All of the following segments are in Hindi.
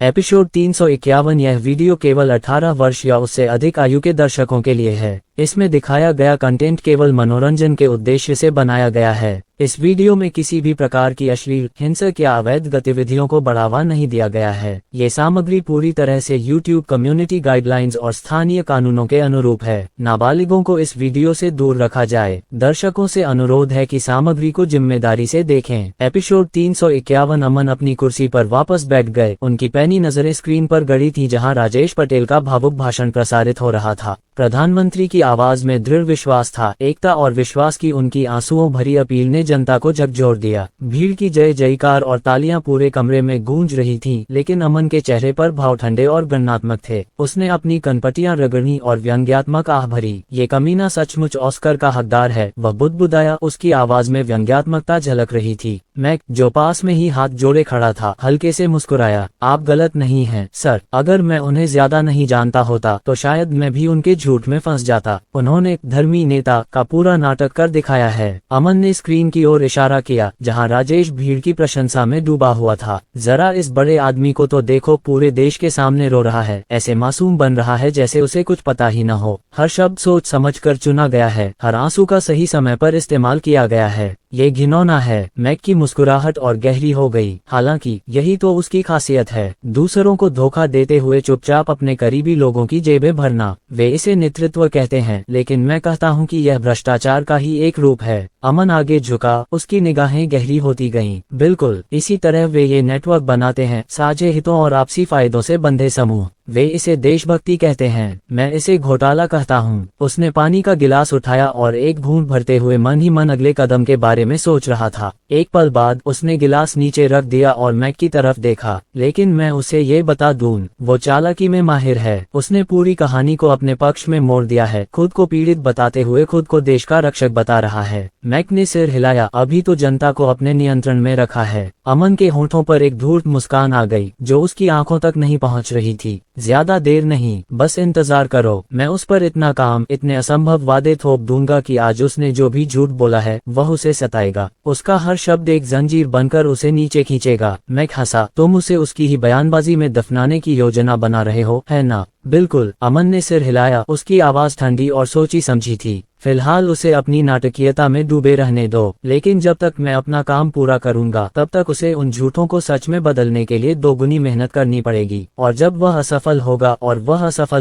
एपिसोड 351। यह वीडियो केवल 18 वर्ष या उससे अधिक आयु के दर्शकों के लिए है। इसमें दिखाया गया कंटेंट केवल मनोरंजन के उद्देश्य से बनाया गया है। इस वीडियो में किसी भी प्रकार की अश्लील, हिंसक या अवैध गतिविधियों को बढ़ावा नहीं दिया गया है। ये सामग्री पूरी तरह से YouTube कम्युनिटी गाइडलाइंस और स्थानीय कानूनों के अनुरूप है। नाबालिगों को इस वीडियो से दूर रखा जाए। दर्शकों से अनुरोध है कि सामग्री को जिम्मेदारी से देखें। एपिसोड 351। अमन अपनी कुर्सी पर वापस बैठ गए। उनकी पैनी नजरें स्क्रीन पर गड़ी थी, जहां राजेश पटेल का भावुक भाषण प्रसारित हो रहा था। प्रधानमंत्री की आवाज में दृढ़ विश्वास था। एकता और विश्वास की उनकी आंसुओं भरी अपील ने जनता को झकझोर दिया। भीड़ की जय जयकार और तालियां पूरे कमरे में गूंज रही थीं, लेकिन अमन के चेहरे पर भाव ठंडे और गणनात्मक थे। उसने अपनी कनपटियां रगड़ी और व्यंग्यात्मक आह भरी। ये कमीना सचमुच ऑस्कर का हकदार है, वह बुदबुदाया। उसकी आवाज में व्यंग्यात्मकता झलक रही थी। मैक, जो पास में ही हाथ जोड़े खड़ा था, हल्के से मुस्कुराया। आप गलत नहीं हैं, सर। अगर मैं उन्हें ज्यादा नहीं जानता होता तो शायद मैं भी उनके झूठ में फंस जाता। उन्होंने धर्मी नेता का पूरा नाटक कर दिखाया है। अमन ने स्क्रीन की ओर इशारा किया, जहां राजेश भीड़ की प्रशंसा में डूबा हुआ था। जरा इस बड़े आदमी को तो देखो, पूरे देश के सामने रो रहा है। ऐसे मासूम बन रहा है जैसे उसे कुछ पता ही न हो। हर शब्द सोच समझ कर चुना गया है। हर आंसू का सही समय पर इस्तेमाल किया गया है। ये घिनौना है। मैक की मुस्कुराहट और गहरी हो गई। हालांकि यही तो उसकी खासियत है, दूसरों को धोखा देते हुए चुपचाप अपने करीबी लोगों की जेबें भरना। वे इसे नेतृत्व कहते हैं, लेकिन मैं कहता हूं कि यह भ्रष्टाचार का ही एक रूप है। अमन आगे झुका, उसकी निगाहें गहरी होती गईं। बिल्कुल इसी तरह वे ये नेटवर्क बनाते हैं, साझे हितों और आपसी फायदों से बंधे समूह। वे इसे देशभक्ति कहते हैं, मैं इसे घोटाला कहता हूँ। उसने पानी का गिलास उठाया और एक घूंट भरते हुए मन ही मन अगले कदम के बारे में सोच रहा था। एक पल बाद उसने गिलास नीचे रख दिया और मैक की तरफ देखा। लेकिन मैं उसे ये बता दूं, वो चालाकी में माहिर है। उसने पूरी कहानी को अपने पक्ष में मोड़ दिया है, खुद को पीड़ित बताते हुए खुद को देश का रक्षक बता रहा है। मैक ने सिर हिलाया। अभी तो जनता को अपने नियंत्रण में रखा है। अमन के होठों पर एक धूर्त मुस्कान आ गई, जो उसकी आंखों तक नहीं पहुंच रही थी। ज्यादा देर नहीं, बस इंतजार करो। मैं उस पर इतना काम, इतने असंभव वादे थोप दूंगा कि आज उसने जो भी झूठ बोला है वह उसे सताएगा। उसका हर शब्द एक जंजीर बनकर उसे नीचे खींचेगा। मैं हंसा। तुम उसे उसकी ही बयानबाजी में दफनाने की योजना बना रहे हो, है ना? बिल्कुल। अमन ने सिर हिलाया। उसकी आवाज ठंडी और सोची समझी थी। फिलहाल उसे अपनी नाटकीयता में डूबे रहने दो, लेकिन जब तक मैं अपना काम पूरा करूंगा तब तक उसे उन झूठों को सच में बदलने के लिए दोगुनी मेहनत करनी पड़ेगी। और जब वह असफल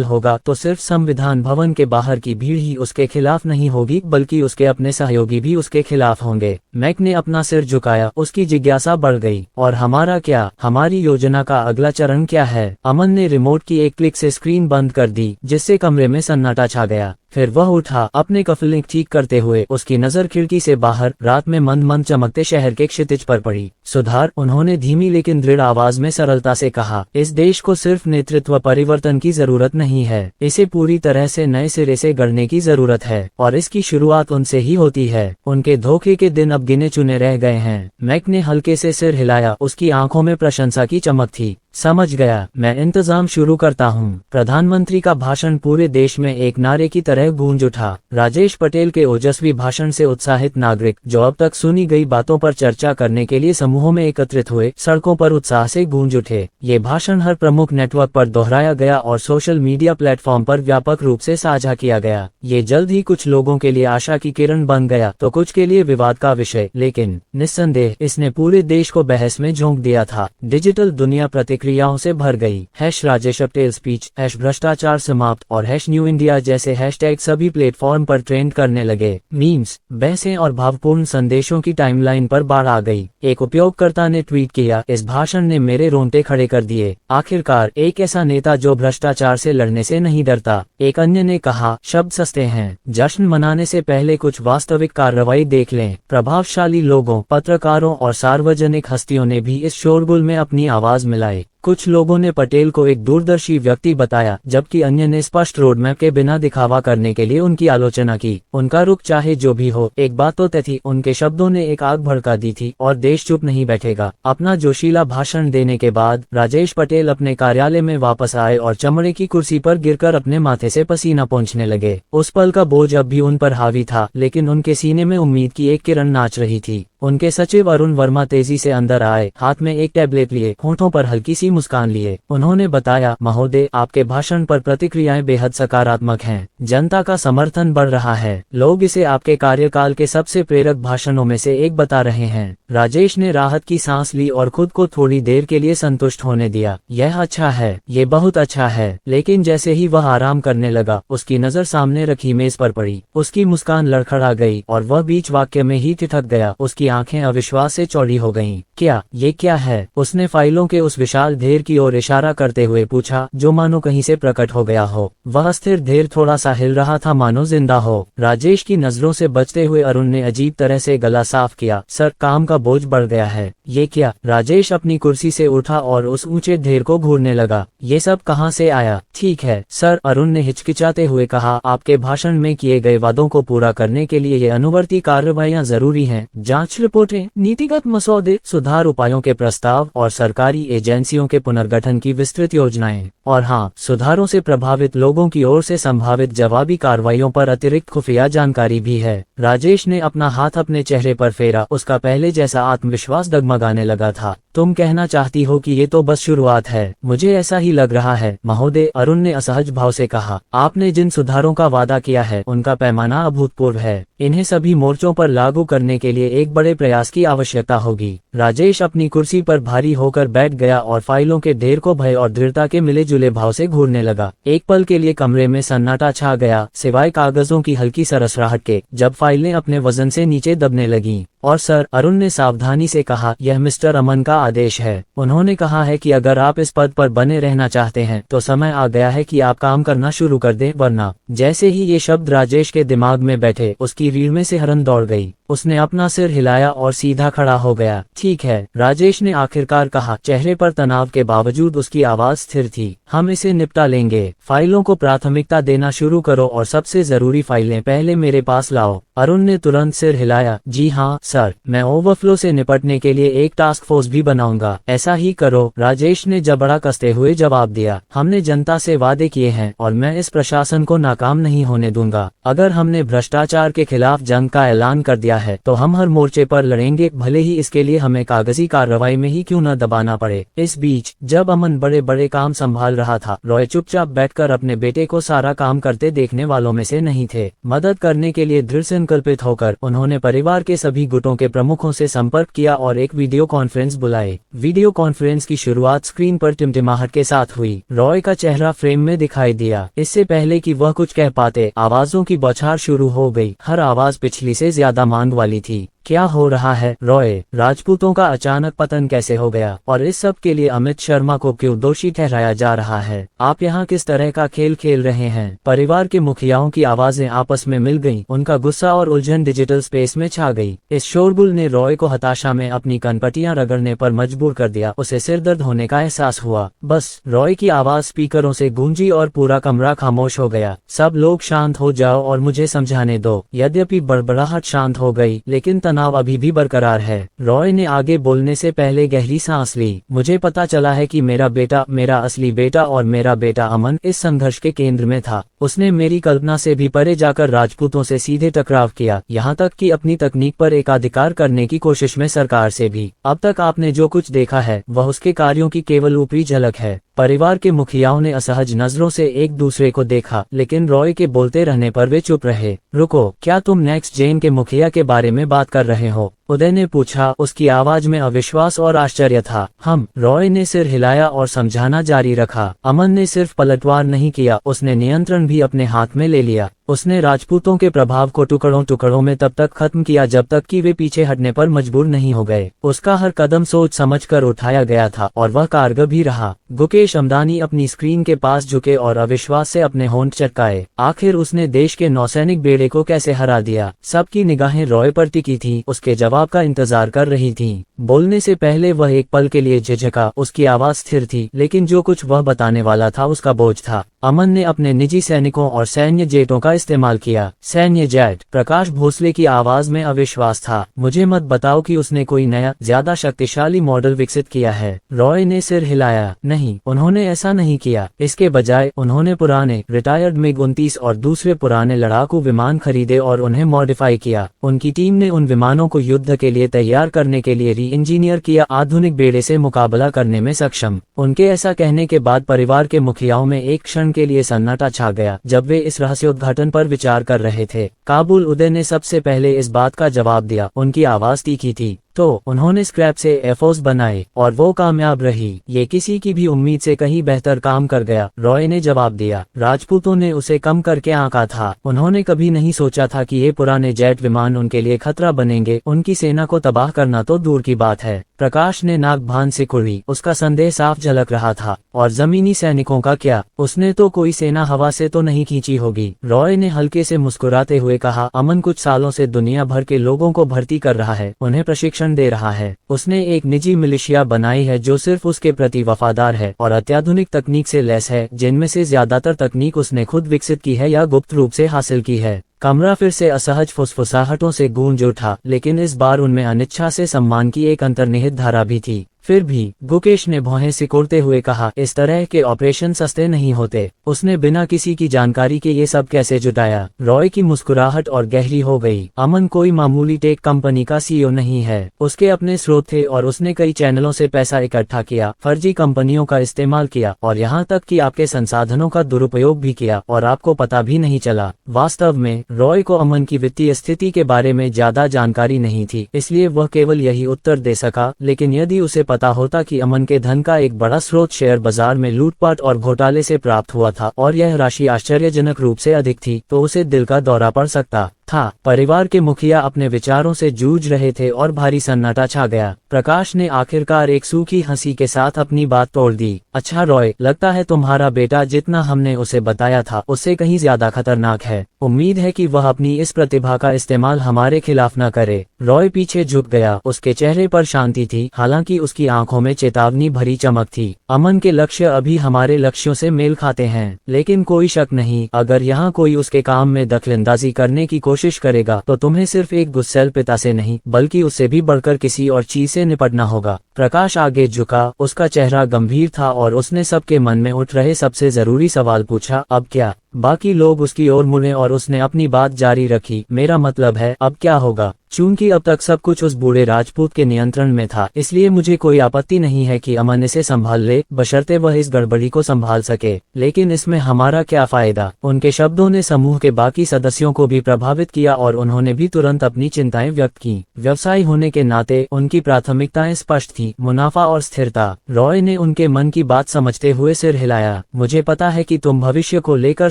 होगा तो सिर्फ संविधान भवन के बाहर की भीड़ ही उसके खिलाफ नहीं होगी, बल्कि उसके अपने सहयोगी भी उसके खिलाफ होंगे। मैक ने अपना सिर झुकाया। उसकी जिज्ञासा बढ़ गई। और हमारा क्या? हमारी योजना का अगला चरण क्या है? अमन ने रिमोट की एक क्लिक से स्क्रीन बंद कर दी, जिससे कमरे में सन्नाटा छा गया। फिर वह उठा, अपने कफलिंग ठीक करते हुए। उसकी नजर खिड़की से बाहर रात में मंद मंद चमकते शहर के क्षितिज पर पड़ी। सुधार, उन्होंने धीमी लेकिन दृढ़ आवाज में सरलता से कहा। इस देश को सिर्फ नेतृत्व परिवर्तन की जरूरत नहीं है, इसे पूरी तरह से नए सिरे से गढ़ने की जरूरत है। और इसकी शुरुआत उनसे ही होती है। उनके धोखे के दिन अब गिने चुने रह गए हैं। मैक ने हल्के से सिर हिलाया। उसकी आंखों में प्रशंसा की चमक थी। समझ गया, मैं इंतजाम शुरू करता हूँ। प्रधानमंत्री का भाषण पूरे देश में एक नारे की तरह गूंज उठा। राजेश पटेल के ओजस्वी भाषण से उत्साहित नागरिक, जो अब तक सुनी गई बातों पर चर्चा करने के लिए समूहों में एकत्रित हुए, सड़कों पर उत्साह से गूंज उठे। ये भाषण हर प्रमुख नेटवर्क पर दोहराया गया और सोशल मीडिया प्लेटफॉर्म पर व्यापक रूप से साझा किया गया। ये जल्द ही कुछ लोगों के लिए आशा की किरण बन गया तो कुछ के लिए विवाद का विषय, लेकिन निस्संदेह इसने पूरे देश को बहस में झोंक दिया था। डिजिटल दुनिया प्रतिक्रियाओं से भर गई। #राजेश पटेल स्पीच, #भ्रष्टाचार समाप्त और #न्यू इंडिया जैसे हैशटैग सभी प्लेटफॉर्म पर ट्रेंड करने लगे। मीम्स, बहसें और भावपूर्ण संदेशों की टाइमलाइन पर बाढ़ आ गई। एक उपयोगकर्ता ने ट्वीट किया, इस भाषण ने मेरे रोंगटे खड़े कर दिए। आखिरकार एक ऐसा नेता जो भ्रष्टाचार से लड़ने से नहीं डरता। एक अन्य ने कहा, शब्द सस्ते हैं, जश्न मनाने से पहले कुछ वास्तविक कार्रवाई देख लें। प्रभावशाली लोगों, पत्रकारों और सार्वजनिक हस्तियों ने भी इस शोरगुल में अपनी आवाज मिलाई। कुछ लोगों ने पटेल को एक दूरदर्शी व्यक्ति बताया, जबकि अन्य ने स्पष्ट रोडमैप के बिना दिखावा करने के लिए उनकी आलोचना की। उनका रुख चाहे जो भी हो, एक बात तो तय थी, उनके शब्दों ने एक आग भड़का दी थी और देश चुप नहीं बैठेगा। अपना जोशीला भाषण देने के बाद राजेश पटेल अपने कार्यालय में वापस आए और चमड़े की कुर्सी पर गिरकर अपने माथे से पसीना पोंछने लगे। उस पल का बोझ अब भी उन पर हावी था, लेकिन उनके सीने में उम्मीद की एक किरण नाच रही थी। उनके सचिव अरुण वर्मा तेजी से अंदर आए, हाथ में एक टैबलेट लिए, होंठों पर हल्की सी हल्की मुस्कान लिए। उन्होंने बताया, महोदय, आपके भाषण पर प्रतिक्रियाएं बेहद सकारात्मक हैं। जनता का समर्थन बढ़ रहा है। लोग इसे आपके कार्यकाल के सबसे प्रेरक भाषणों में से एक बता रहे हैं। राजेश ने राहत की सांस ली और खुद को थोड़ी देर के लिए संतुष्ट होने दिया। यह अच्छा है, ये बहुत अच्छा है। लेकिन जैसे ही वह आराम करने लगा, उसकी नजर सामने रखी मेज पर पड़ी। उसकी मुस्कान लड़खड़ा गई और वह बीच वाक्य में ही ठिठक गया। उसकी आंखें अविश्वास से चौड़ी हो गईं। क्या, ये क्या है? उसने फाइलों के उस विशाल ढेर की ओर इशारा करते हुए पूछा, जो मानो कहीं से प्रकट हो गया हो। वह स्थिर ढेर थोड़ा सा हिल रहा था, मानो जिंदा हो। राजेश की नजरों से बचते हुए अरुण ने अजीब तरह से गला साफ किया। सर, काम का बोझ बढ़ गया है। ये क्या? राजेश अपनी कुर्सी से उठा और उस ऊंचे ढेर को घूरने लगा। ये सब कहाँ से आया? ठीक है सर, अरुण ने हिचकिचाते हुए कहा, आपके भाषण में किए गए वादों को पूरा करने के लिए ये अनुवर्ती कार्रवाइयां जरूरी हैं। जांच रिपोर्टें, नीतिगत मसौदे, सुधार उपायों के प्रस्ताव और सरकारी एजेंसियों के पुनर्गठन की विस्तृत योजनाएं। और हाँ, सुधारों से प्रभावित लोगों की ओर से संभावित जवाबी कार्रवाइयों पर अतिरिक्त खुफिया जानकारी भी है। राजेश ने अपना हाथ अपने चेहरे पर फेरा। उसका पहले जैसा आत्मविश्वास डगमगाने लगा था। तुम कहना चाहती हो कि ये तो बस शुरुआत है? मुझे ऐसा ही लग रहा है महोदय, अरुण ने असहज भाव से कहा। आपने जिन सुधारों का वादा किया है उनका पैमाना अभूतपूर्व है। इन्हें सभी मोर्चों पर लागू करने के लिए एक बड़े प्रयास की आवश्यकता होगी। राजेश अपनी कुर्सी पर भारी होकर बैठ गया और फाइलों के ढेर को भय और दृढ़ता के मिले जुले भाव से घूरने लगा। एक पल के लिए कमरे में सन्नाटा छा गया, सिवाय कागजों की हल्की सरसराहट के, जब फाइलें अपने वजन से नीचे दबने लगीं। और सर, अरुण ने सावधानी से कहा, यह मिस्टर अमन का आदेश है। उन्होंने कहा है कि अगर आप इस पद पर बने रहना चाहते हैं तो समय आ गया है कि आप काम करना शुरू कर दें, वरना। जैसे ही ये शब्द राजेश के दिमाग में बैठे, उसकी रीढ़ में सिहरन दौड़ गई। उसने अपना सिर हिलाया और सीधा खड़ा हो गया। ठीक है, राजेश ने आखिरकार कहा। चेहरे पर तनाव के बावजूद उसकी आवाज स्थिर थी। हम इसे निपटा लेंगे। फाइलों को प्राथमिकता देना शुरू करो और सबसे जरूरी फाइलें पहले मेरे पास लाओ। अरुण ने तुरंत सिर हिलाया। जी हाँ सर, मैं ओवरफ्लो से निपटने के लिए एक टास्क फोर्स भी बनाऊंगा। ऐसा ही करो, राजेश ने जबड़ा कसते हुए जवाब दिया। हमने जनता से वादे किए हैं और मैं इस प्रशासन को नाकाम नहीं होने दूंगा। अगर हमने भ्रष्टाचार के खिलाफ जंग का ऐलान कर दिया है तो हम हर मोर्चे पर लड़ेंगे, भले ही इसके लिए हमें कागजी कार्रवाई में ही क्यों न दबाना पड़े। इस बीच जब अमन बड़े बड़े काम संभाल रहा था, रॉय चुपचाप बैठकर अपने बेटे को सारा काम करते देखने वालों में से नहीं थे। मदद करने के लिए दृढ़ संकल्पित होकर उन्होंने परिवार के सभी गुटों के प्रमुखों से संपर्क किया और एक वीडियो कॉन्फ्रेंस बुलाई। वीडियो कॉन्फ्रेंस की शुरुआत स्क्रीन पर टिमटिमाहट के साथ हुई। रॉय का चेहरा फ्रेम में दिखाई दिया। इससे पहले कि वह कुछ कह पाते, आवाजों की बौछार शुरू हो गई। हर आवाज पिछली से ज्यादा मांग वाली थी। क्या हो रहा है रॉय? राजपूतों का अचानक पतन कैसे हो गया? और इस सब के लिए अमित शर्मा को क्यों दोषी ठहराया जा रहा है? आप यहाँ किस तरह का खेल खेल रहे हैं? परिवार के मुखियाओं की आवाजें आपस में मिल गईं। उनका गुस्सा और उलझन डिजिटल स्पेस में छा गई। इस शोरगुल ने रॉय को हताशा में अपनी कनपटियां रगड़ने पर मजबूर कर दिया। उसे सिरदर्द होने का एहसास हुआ। बस, रॉय की आवाज स्पीकरों से गूंजी और पूरा कमरा खामोश हो गया। सब लोग शांत हो जाओ और मुझे समझाने दो। यद्यपि बड़बड़ाहट शांत हो गई, लेकिन तनाव अभी भी बरकरार है। रॉय ने आगे बोलने से पहले गहरी सांस ली। मुझे पता चला है कि मेरा बेटा, मेरा असली बेटा और मेरा बेटा अमन इस संघर्ष के केंद्र में था। उसने मेरी कल्पना से भी परे जाकर राजपूतों से सीधे टकराव किया, यहाँ तक कि अपनी तकनीक पर एकाधिकार करने की कोशिश में सरकार से भी। अब तक आपने जो कुछ देखा है वह उसके कार्यों की केवल ऊपरी झलक है। परिवार के मुखियाओं ने असहज नजरों से एक दूसरे को देखा, लेकिन रॉय के बोलते रहने पर वे चुप रहे। रुको, क्या तुम नेक्स्ट जेन के मुखिया के बारे में बात कर रहे हो? उदय ने पूछा। उसकी आवाज में अविश्वास और आश्चर्य था। रॉय ने सिर हिलाया और समझाना जारी रखा। अमन ने सिर्फ पलटवार नहीं किया, उसने नियंत्रण भी अपने हाथ में ले लिया। उसने राजपूतों के प्रभाव को टुकड़ों टुकड़ों में तब तक खत्म किया जब तक कि वे पीछे हटने पर मजबूर नहीं हो गए। उसका हर कदम सोच समझकर उठाया गया था और वह कारगर भी रहा। गुकेश अमदानी अपनी स्क्रीन के पास झुके और अविश्वास से अपने होंठ चटकाए। आखिर उसने देश के नौसैनिक बेड़े को कैसे हरा दिया? सबकी निगाहें रॉय पर टिकी थी, उसके जवाब का इंतजार कर रही थीं। बोलने से पहले वह एक पल के लिए झिझका। उसकी आवाज स्थिर थी, लेकिन जो कुछ वह बताने वाला था उसका बोझ था। अमन ने अपने निजी सैनिकों और सैन्य जेटों का इस्तेमाल किया। सैन्य जेट? प्रकाश भोसले की आवाज में अविश्वास था। मुझे मत बताओ कि उसने कोई नया, ज्यादा शक्तिशाली मॉडल विकसित किया है। रॉय ने सिर हिलाया। नहीं, उन्होंने ऐसा नहीं किया। इसके बजाय उन्होंने पुराने रिटायर्ड MiG-29 और दूसरे पुराने लड़ाकू विमान खरीदे और उन्हें मॉडिफाई किया। उनकी टीम ने उन विमानों को युद्ध युद्ध के लिए तैयार करने के लिए री इंजीनियर किया आधुनिक बेड़े से मुकाबला करने में सक्षम। उनके ऐसा कहने के बाद परिवार के मुखियाओं में एक क्षण के लिए सन्नाटा छा गया जब वे इस रहस्योद्घाटन पर विचार कर रहे थे। काबुल उदय ने सबसे पहले इस बात का जवाब दिया। उनकी आवाज तीखी थी। तो उन्होंने स्क्रैप से एफओस बनाए और वो कामयाब रही। ये किसी की भी उम्मीद से कहीं बेहतर काम कर गया, रॉय ने जवाब दिया। राजपूतों ने उसे कम करके आंका था। उन्होंने कभी नहीं सोचा था कि ये पुराने जेट विमान उनके लिए खतरा बनेंगे। उनकी सेना को तबाह करना तो दूर की बात है। प्रकाश ने नाक भान से कुड़ी। उसका संदेह साफ झलक रहा था। और जमीनी सैनिकों का क्या? उसने तो कोई सेना हवा से तो नहीं खींची होगी। रॉय ने हल्के से मुस्कुराते हुए कहा, अमन कुछ सालों से दुनिया भर के लोगों को भर्ती कर रहा है, उन्हें प्रशिक्षण दे रहा है। उसने एक निजी मिलिशिया बनाई है जो सिर्फ उसके प्रति वफादार है और अत्याधुनिक तकनीक से लैस है, जिनमें से ज्यादातर तकनीक उसने खुद विकसित की है या गुप्त रूप से हासिल की है। कमरा फिर से असहज फुसफुसाहटों से गूंज उठा, लेकिन इस बार उनमें अनिच्छा से सम्मान की एक अंतर्निहित धारा भी थी। फिर भी, गुकेश ने भौहें सिकोड़ते हुए कहा, इस तरह के ऑपरेशन सस्ते नहीं होते। उसने बिना किसी की जानकारी के ये सब कैसे जुटाया? रॉय की मुस्कुराहट और गहरी हो गई। अमन कोई मामूली टेक कंपनी का सीईओ नहीं है। उसके अपने स्रोत थे और उसने कई चैनलों से पैसा इकट्ठा किया, फर्जी कंपनियों का इस्तेमाल किया और यहाँ तक कि आपके संसाधनों का दुरुपयोग भी किया और आपको पता भी नहीं चला। वास्तव में रॉय को अमन की वित्तीय स्थिति के बारे में ज्यादा जानकारी नहीं थी, इसलिए वह केवल यही उत्तर दे सका। लेकिन यदि उसे पता होता कि अमन के धन का एक बड़ा स्रोत शेयर बाजार में लूटपाट और घोटाले से प्राप्त हुआ था और यह राशि आश्चर्यजनक रूप से अधिक थी, तो उसे दिल का दौरा पड़ सकता था। परिवार के मुखिया अपने विचारों से जूझ रहे थे और भारी सन्नाटा छा गया। प्रकाश ने आखिरकार एक सूखी हंसी के साथ अपनी बात तोड़ दी। अच्छा रॉय, लगता है तुम्हारा बेटा जितना हमने उसे बताया था उससे कहीं ज्यादा खतरनाक है। उम्मीद है कि वह अपनी इस प्रतिभा का इस्तेमाल हमारे खिलाफ न करे। रॉय पीछे झुक गया। उसके चेहरे पर शांति थी, हालांकि उसकी आंखों में चेतावनी भरी चमक थी। अमन के लक्ष्य अभी हमारे लक्ष्यों से मेल खाते हैं, लेकिन कोई शक नहीं, अगर यहाँ कोई उसके काम में दखलंदाजी करने की कोशिश करेगा तो तुम्हें सिर्फ एक गुस्सैल पिता से नहीं बल्कि उससे भी बढ़कर किसी और चीज से निपटना होगा। प्रकाश आगे झुका। उसका चेहरा गंभीर था और उसने सबके मन में उठ रहे सबसे जरूरी सवाल पूछा, अब क्या? बाकी लोग उसकी ओर मुड़े और उसने अपनी बात जारी रखी, मेरा मतलब है अब क्या होगा? चूंकि अब तक सब कुछ उस बूढ़े राजपूत के नियंत्रण में था, इसलिए मुझे कोई आपत्ति नहीं है कि अमन इसे संभाल ले, बशर्ते वह इस गड़बड़ी को संभाल सके। लेकिन इसमें हमारा क्या फायदा? उनके शब्दों ने समूह के बाकी सदस्यों को भी प्रभावित किया और उन्होंने भी तुरंत अपनी चिंताएं व्यक्त की। व्यवसायी होने के नाते उनकी प्राथमिकताएं स्पष्ट थी, मुनाफा और स्थिरता। रॉय ने उनके मन की बात समझते हुए सिर हिलाया। मुझे पता है कि तुम भविष्य को लेकर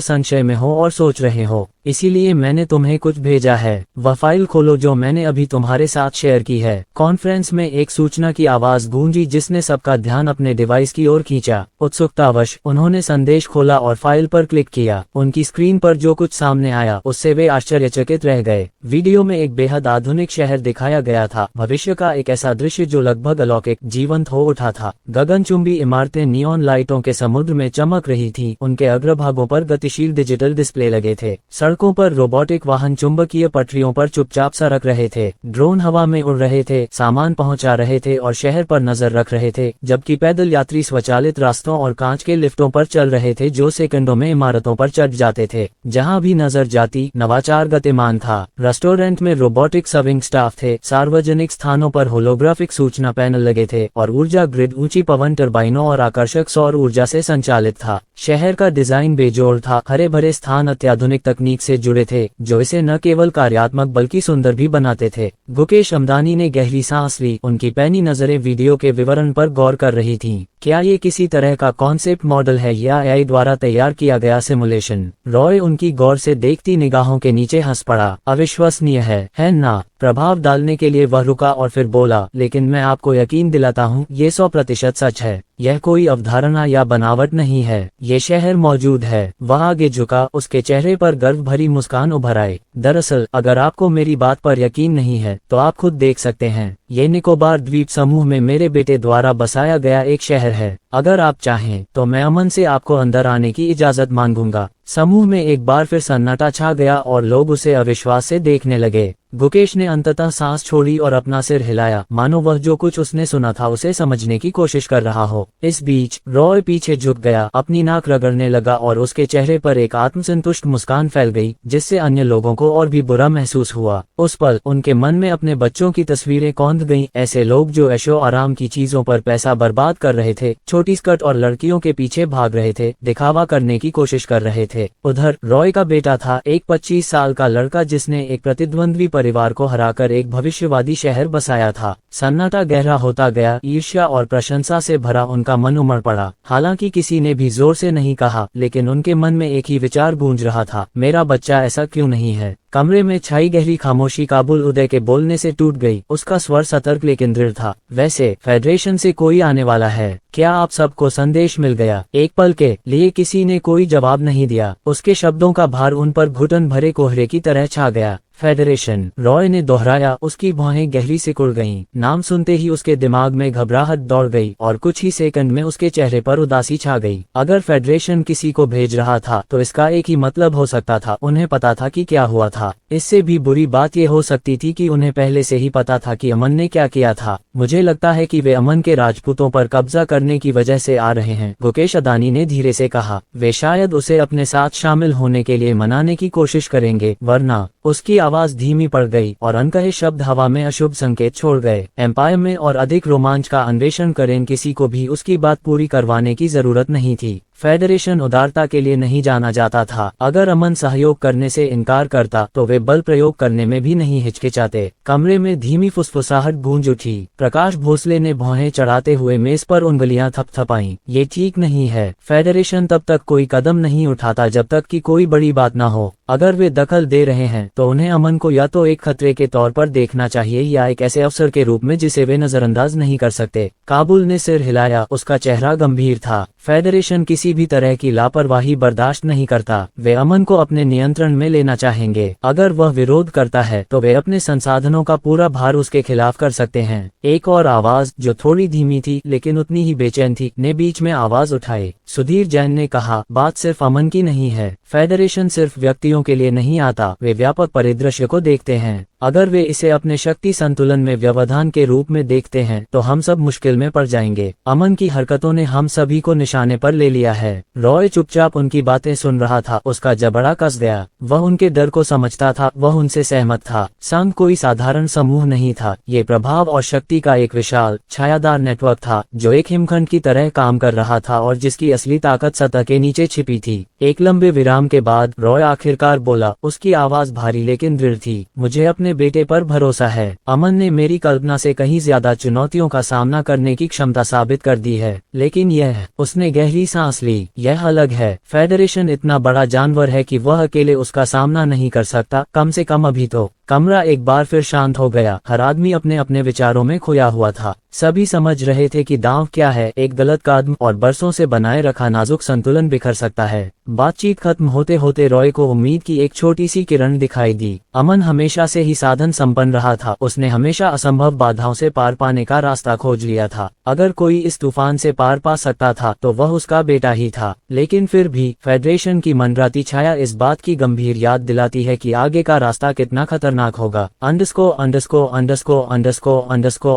संशय में हो और सोच रहे हो, इसीलिए मैंने तुम्हें कुछ भेजा है। वह फाइल खोलो जो मैंने अभी तुम्हारे साथ शेयर की है। कॉन्फ्रेंस में एक सूचना की आवाज गूंजी जिसने सबका ध्यान अपने डिवाइस की ओर खींचा। उत्सुकतावश उन्होंने संदेश खोला और फाइल पर क्लिक किया। उनकी स्क्रीन पर जो कुछ सामने आया उससे वे आश्चर्यचकित रह गए। वीडियो में एक बेहद आधुनिक शहर दिखाया गया था, भविष्य का एक ऐसा दृश्य जो लगभग अलौकिक, जीवंत हो उठा था। गगनचुंबी इमारतें नियॉन लाइटों के समुद्र में चमक रही थी। उनके अग्रभागों पर गतिशील डिजिटल डिस्प्ले लगे थे। सड़कों पर रोबोटिक वाहन चुंबकीय पटरियों पर चुपचाप सरक रहे थे। ड्रोन हवा में उड़ रहे थे, सामान पहुंचा रहे थे और शहर पर नजर रख रहे थे, जबकि पैदल यात्री स्वचालित रास्तों और कांच के लिफ्टों पर चल रहे थे जो सेकंडों में इमारतों पर चढ़ जाते थे। जहां भी नजर जाती, नवाचार गतिमान था। रेस्टोरेंट में रोबोटिक सर्विंग स्टाफ थे, सार्वजनिक स्थानों पर होलोग्राफिक सूचना पैनल लगे थे और ऊर्जा ग्रिड ऊंची पवन टर्बाइनों और आकर्षक सौर ऊर्जा से संचालित था। शहर का डिजाइन बेजोड़ था। हरे भरे स्थान अत्याधुनिक तकनीक से जुड़े थे जो इसे न केवल कार्यात्मक बल्कि सुंदर भी बनाते थे। गुकेश अमदानी ने गहरी सांस ली। उनकी पैनी नजरें वीडियो के विवरण पर गौर कर रही थीं। क्या ये किसी तरह का कॉन्सेप्ट मॉडल है या एआई द्वारा तैयार किया गया सिमुलेशन? रॉय उनकी गौर से देखती निगाहों के नीचे हंस पड़ा। अविश्वसनीय है ना? प्रभाव डालने के लिए वह रुका और फिर बोला, लेकिन मैं आपको यकीन दिलाता हूँ ये 100% सच है। यह कोई अवधारणा या बनावट नहीं है, ये शहर मौजूद है। वह आगे झुका, उसके चेहरे पर गर्व भरी मुस्कान उभर आई। दरअसल अगर आपको मेरी बात पर यकीन नहीं है तो आप खुद देख सकते हैं। ये निकोबार द्वीप समूह में मेरे बेटे द्वारा बसाया गया एक शहर है। अगर आप चाहें तो मैं अमन से आपको अंदर आने की इजाजत मांगूंगा। समूह में एक बार फिर सन्नाटा छा गया और लोग उसे अविश्वास से देखने लगे। गुकेश ने अंततः सांस छोड़ी और अपना सिर हिलाया, मानो वह जो कुछ उसने सुना था उसे समझने की कोशिश कर रहा हो। इस बीच रॉय पीछे झुक गया, अपनी नाक रगड़ने लगा और उसके चेहरे पर एक आत्मसंतुष्ट मुस्कान फैल गई, जिससे अन्य लोगों को और भी बुरा महसूस हुआ। उस पल उनके मन में अपने बच्चों की तस्वीरें कौंध गईं, ऐसे लोग जो ऐशो आराम की चीजों पर पैसा बर्बाद कर रहे थे, छोटी स्कर्ट और लड़कियों के पीछे भाग रहे थे, दिखावा करने की कोशिश कर रहे थे। उधर रॉय का बेटा था, एक 25 साल का लड़का जिसने एक प्रतिद्वंद्वी परिवार को हराकर एक भविष्यवादी शहर बसाया था। सन्नाटा गहरा होता गया, ईर्ष्या और प्रशंसा से भरा उनका मन उमड़ पड़ा। हालांकि किसी ने भी जोर से नहीं कहा, लेकिन उनके मन में एक ही विचार गूंज रहा था, मेरा बच्चा ऐसा क्यों नहीं है। कमरे में छाई गहरी खामोशी काबुल उदय के बोलने से टूट गई। उसका स्वर सतर्क लेकिन दृढ़ था। वैसे फेडरेशन से कोई आने वाला है क्या? आप सबको संदेश मिल गया? एक पल के लिए किसी ने कोई जवाब नहीं दिया। उसके शब्दों का भार उन पर घुटन भरे कोहरे की तरह छा गया। फेडरेशन, रॉय ने दोहराया। उसकी भौहें गहरी सिकुड़ गईं। नाम सुनते ही उसके दिमाग में घबराहट दौड़ गई और कुछ ही सेकंड में उसके चेहरे पर उदासी छा गई। अगर फेडरेशन किसी को भेज रहा था तो इसका एक ही मतलब हो सकता था, उन्हें पता था कि क्या हुआ था। इससे भी बुरी बात यह हो सकती थी कि उन्हें पहले से ही पता था कि अमन ने क्या किया था। मुझे लगता है कि वे अमन के राजपूतों पर कब्जा करने की वजह से आ रहे हैं, गुकेश अदानी ने धीरे से कहा। वे शायद उसे अपने साथ शामिल होने के लिए मनाने की कोशिश करेंगे, वरना। उसकी आवाज धीमी पड़ गई और अनकहे शब्द हवा में अशुभ संकेत छोड़ गए। एम्पायर में और अधिक रोमांच का अन्वेषण करें, किसी को भी उसकी बात पूरी करवाने की जरूरत नहीं थी। फेडरेशन उदारता के लिए नहीं जाना जाता था। अगर अमन सहयोग करने से इनकार करता तो वे बल प्रयोग करने में भी नहीं हिचकिचाते। कमरे में धीमी फुसफुसाहट गूंज उठी। प्रकाश भोसले ने भौहें चढ़ाते हुए मेज पर उंगलियां थपथपाईं। ये ठीक नहीं है। फेडरेशन तब तक कोई कदम नहीं उठाता जब तक कि कोई बड़ी बात न हो। अगर वे दखल दे रहे हैं तो उन्हें अमन को या तो एक खतरे के तौर पर देखना चाहिए या एक ऐसे अवसर के रूप में जिसे वे नजरअंदाज नहीं कर सकते। काबुल ने सिर हिलाया, उसका चेहरा गंभीर था। फेडरेशन किसी भी तरह की लापरवाही बर्दाश्त नहीं करता। वे अमन को अपने नियंत्रण में लेना चाहेंगे। अगर वह विरोध करता है तो वे अपने संसाधनों का पूरा भार उसके खिलाफ कर सकते हैं। एक और आवाज, जो थोड़ी धीमी थी लेकिन उतनी ही बेचैन थी, ने बीच में आवाज उठाई। सुधीर जैन ने कहा, बात सिर्फ अमन की नहीं है। फेडरेशन सिर्फ व्यक्तियों के लिए नहीं आता, वे व्यापक परिदृश्य को देखते हैं। अगर वे इसे अपने शक्ति संतुलन में व्यवधान के रूप में देखते हैं तो हम सब मुश्किल में पड़ जाएंगे। अमन की हरकतों ने हम सभी को निशाने पर ले लिया है। रॉय चुपचाप उनकी बातें सुन रहा था। उसका जबड़ा कस गया। वह उनके डर को समझता था, वह उनसे सहमत था। संघ कोई साधारण समूह नहीं था, ये प्रभाव और शक्ति का एक विशाल छायादार नेटवर्क था जो एक हिमखंड की तरह काम कर रहा था और जिसकी असली ताकत सतह के नीचे छिपी थी। एक लंबे विराम के बाद रॉय आखिरकार बोला। उसकी आवाज भारी लेकिन दृढ़ थी, मुझे अपने बेटे पर भरोसा है। अमन ने मेरी कल्पना से कहीं ज्यादा चुनौतियों का सामना करने की क्षमता साबित कर दी है, लेकिन उसने गहरी सांस ली, यह अलग है। फेडरेशन इतना बड़ा जानवर है कि वह अकेले उसका सामना नहीं कर सकता, कम से कम अभी तो। कमरा एक बार फिर शांत हो गया। हर आदमी अपने अपने विचारों में खोया हुआ था। सभी समझ रहे थे कि दांव क्या है, एक गलत कदम और बरसों से बनाए रखा नाजुक संतुलन बिखर सकता है। बातचीत खत्म होते होते रॉय को उम्मीद की एक छोटी सी किरण दिखाई दी। अमन हमेशा से ही साधन संपन्न रहा था। उसने हमेशा असंभव बाधाओं से पार पाने का रास्ता खोज लिया था। अगर कोई इस तूफान से पार पा सकता था तो वह उसका बेटा ही था। लेकिन फिर भी फेडरेशन की मंडराती छाया इस बात की गंभीर याद दिलाती है कि आगे का रास्ता कितना खतरनाक होगा।